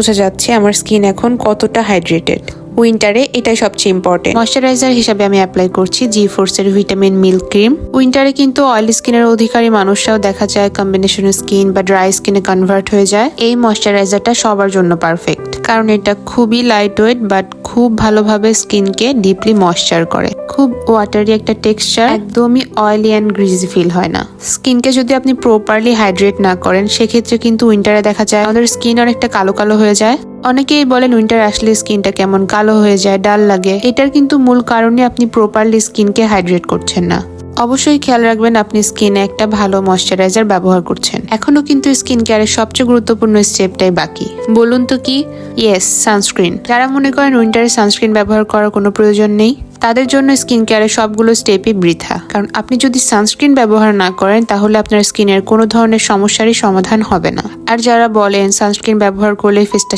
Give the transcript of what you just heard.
বোঝা যাচ্ছে আমার স্কিন এখন কতটা হাইড্রেটেড। উইন্টারে এটাই সবচেয়ে ইম্পর্টেন্ট। ময়শ্চারাইজার হিসাবে আমি অ্যাপ্লাই করছি G-Force এর ভিটামিন মিল্ক ক্রিম। উইন্টারে কিন্তু অয়েলি স্কিনের অধিকারী মানুষরাও দেখা যায় কম্বিনেশন স্কিন বা ড্রাই স্কিনে কনভার্ট হয়ে যায়। এই ময়শ্চারাইজারটা সবার জন্য পারফেক্ট, কারণ এটা খুবই লাইট ওয়েট বাট খুব ভালোভাবে স্কিনকে ডিপলি ময়শ্চার করে। খুব ওয়াটারি একটা টেক্সচার, একদমই অয়েলি অ্যান্ড গ্রিজি ফিল হয় না। স্কিনকে যদি আপনি প্রপারলি হাইড্রেট না করেন সেক্ষেত্রে কিন্তু উইন্টারে দেখা যায় আমাদের স্কিন অনেকটা কালো কালো হয়ে যায়। অনেকেই বলেন উইন্টার আসলে স্কিনটা কেমন কালো হয়ে যায়, ডাল লাগে। এটার কিন্তু মূল কারণে আপনি প্রপারলি স্কিনকে হাইড্রেট করছেন না। অবশ্যই খেয়াল রাখবেন আপনি স্কিনে একটা ভালো ময়শ্চারাইজার ব্যবহার করছেন। এখনো কিন্তু স্কিন কেয়ারের সবচেয়ে গুরুত্বপূর্ণ স্টেপটাই বাকি। বলুন তো কি? Yes, sunscreen. যারা মনে করেন উইন্টারে সানস্ক্রিন ব্যবহার করার কোনো প্রয়োজন নেই, তাদের জন্য স্কিন কেয়ারের সবগুলো স্টেপই বৃথা। কারণ আপনি যদি সানস্ক্রিন ব্যবহার না করেন তাহলে আপনার স্কিনের কোনো ধরনের সমস্যারই সমাধান হবে না। আর যারা বলেন সানস্ক্রিন ব্যবহার করলে ফেসটা